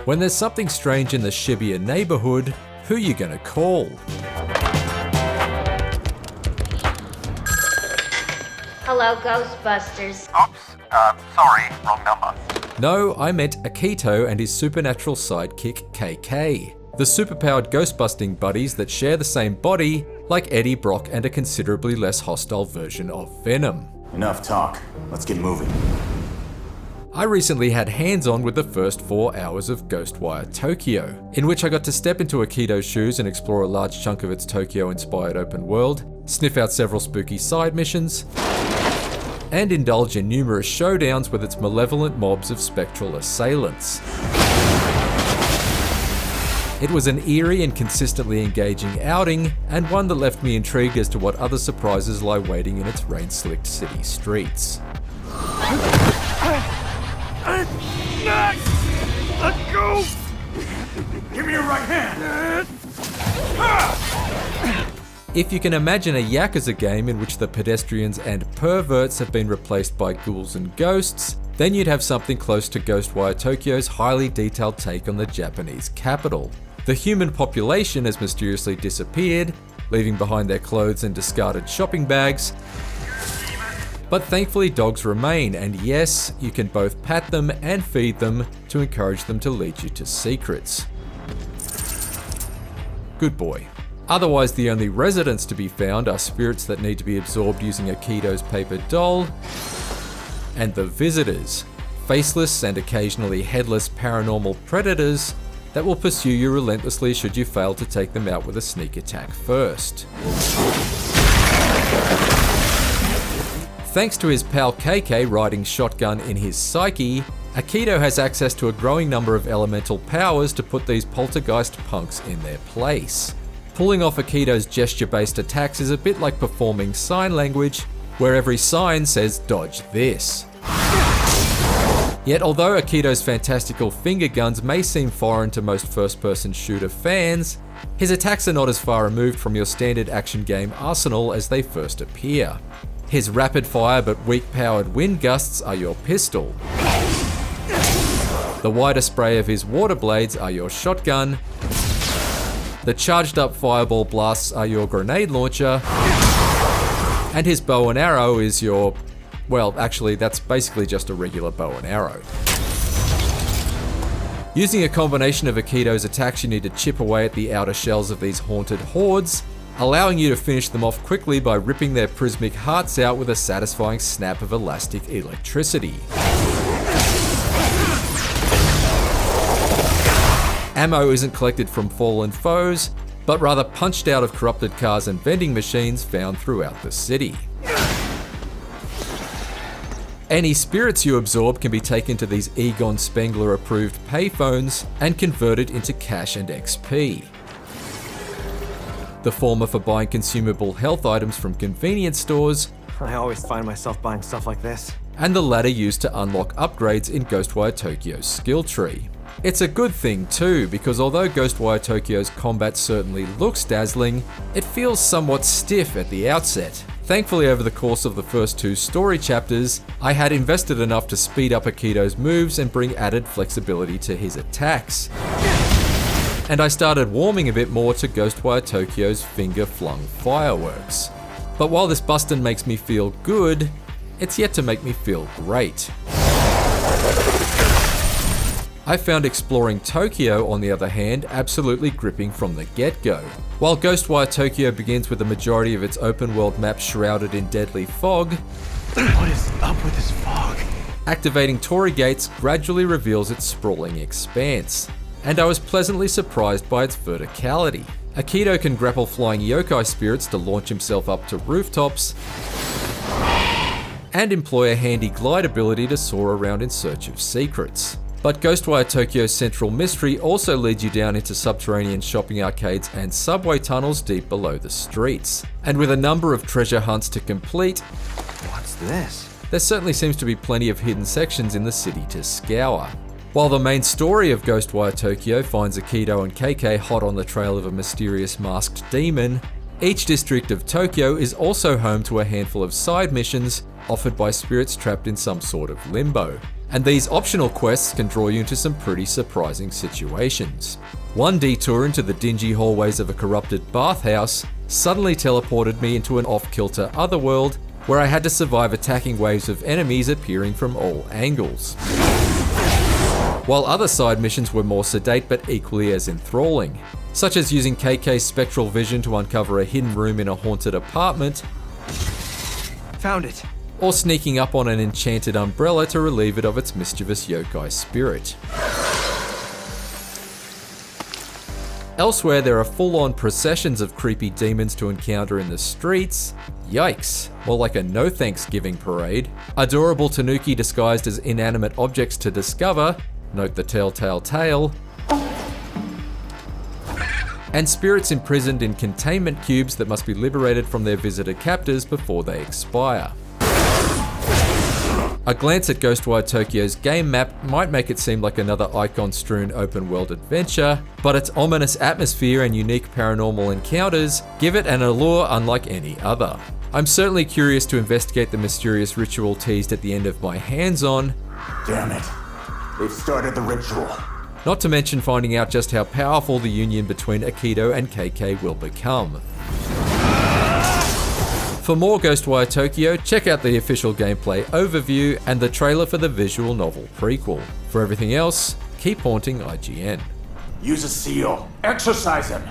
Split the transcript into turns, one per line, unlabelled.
When there's something strange in the Shibuya neighborhood, who you gonna call?
Hello, Ghostbusters.
Oops, sorry, wrong number.
No, I meant Akito and his supernatural sidekick KK. The superpowered ghostbusting buddies that share the same body, like Eddie Brock and a considerably less hostile version of Venom.
Enough talk. Let's get moving.
I recently had hands-on with the first 4 hours of Ghostwire Tokyo, in which I got to step into Akito's shoes and explore a large chunk of its Tokyo-inspired open world, sniff out several spooky side missions, and indulge in numerous showdowns with its malevolent mobs of spectral assailants. It was an eerie and consistently engaging outing, and one that left me intrigued as to what other surprises lie waiting in its rain-slicked city streets.
Let go! Give me your right hand!
If you can imagine a Yakuza game in which the pedestrians and perverts have been replaced by ghouls and ghosts, then you'd have something close to Ghostwire Tokyo's highly detailed take on the Japanese capital. The human population has mysteriously disappeared, leaving behind their clothes and discarded shopping bags. But thankfully dogs remain, and yes, you can both pat them and feed them to encourage them to lead you to secrets. Good boy. Otherwise, the only residents to be found are spirits that need to be absorbed using Akito's paper doll, and the visitors, faceless and occasionally headless paranormal predators that will pursue you relentlessly should you fail to take them out with a sneak attack first. Thanks to his pal KK riding shotgun in his psyche, Akito has access to a growing number of elemental powers to put these poltergeist punks in their place. Pulling off Akito's gesture-based attacks is a bit like performing sign language, where every sign says "dodge this." Yet although Akito's fantastical finger guns may seem foreign to most first-person shooter fans, his attacks are not as far removed from your standard action game arsenal as they first appear. His rapid-fire but weak-powered wind gusts are your pistol. The wider spray of his water blades are your shotgun. The charged-up fireball blasts are your grenade launcher. And his bow and arrow is your... well, actually, that's basically just a regular bow and arrow. Using a combination of Akito's attacks, you need to chip away at the outer shells of these haunted hordes, allowing you to finish them off quickly by ripping their prismic hearts out with a satisfying snap of elastic electricity. Ammo isn't collected from fallen foes, but rather punched out of corrupted cars and vending machines found throughout the city. Any spirits you absorb can be taken to these Egon Spengler approved payphones and converted into cash and XP. The former for buying consumable health items from convenience stores,
I always find myself buying stuff like this.
and the latter used to unlock upgrades in Ghostwire Tokyo's skill tree. It's a good thing too, because although Ghostwire Tokyo's combat certainly looks dazzling, it feels somewhat stiff at the outset. Thankfully, over the course of the first 2 story chapters, I had invested enough to speed up Akito's moves and bring added flexibility to his attacks. And I started warming a bit more to Ghostwire Tokyo's finger-flung fireworks. But while this bustin' makes me feel good, it's yet to make me feel great. I found exploring Tokyo, on the other hand, absolutely gripping from the get-go. While Ghostwire Tokyo begins with the majority of its open-world map shrouded in deadly fog,
What is up with this fog?
activating Torii gates gradually reveals its sprawling expanse, and I was pleasantly surprised by its verticality. Akito can grapple flying yokai spirits to launch himself up to rooftops, and employ a handy glide ability to soar around in search of secrets. But Ghostwire Tokyo's central mystery also leads you down into subterranean shopping arcades and subway tunnels deep below the streets. And with a number of treasure hunts to complete,
What's this?
there certainly seems to be plenty of hidden sections in the city to scour. While the main story of Ghostwire Tokyo finds Akito and KK hot on the trail of a mysterious masked demon, each district of Tokyo is also home to a handful of side missions offered by spirits trapped in some sort of limbo. and these optional quests can draw you into some pretty surprising situations. One detour into the dingy hallways of a corrupted bathhouse suddenly teleported me into an off-kilter otherworld where I had to survive attacking waves of enemies appearing from all angles. While other side missions were more sedate but equally as enthralling, such as using KK's spectral vision to uncover a hidden room in a haunted apartment,
Found it.
or sneaking up on an enchanted umbrella to relieve it of its mischievous yokai spirit. Elsewhere, there are full-on processions of creepy demons to encounter in the streets. Yikes, more like a no thanksgiving parade. Adorable tanuki disguised as inanimate objects to discover, note the telltale tale. And spirits imprisoned in containment cubes that must be liberated from their visitor captors before they expire. A glance at Ghostwire Tokyo's game map might make it seem like another icon-strewn open-world adventure, but its ominous atmosphere and unique paranormal encounters give it an allure unlike any other. I'm certainly curious to investigate the mysterious ritual teased at the end of my hands-on.
Damn it. They've started the ritual.
Not to mention finding out just how powerful the union between Aikido and KK will become. For more Ghostwire Tokyo, check out the official gameplay overview and the trailer for the visual novel prequel. For everything else, keep haunting IGN.
Use a seal. Exercise him.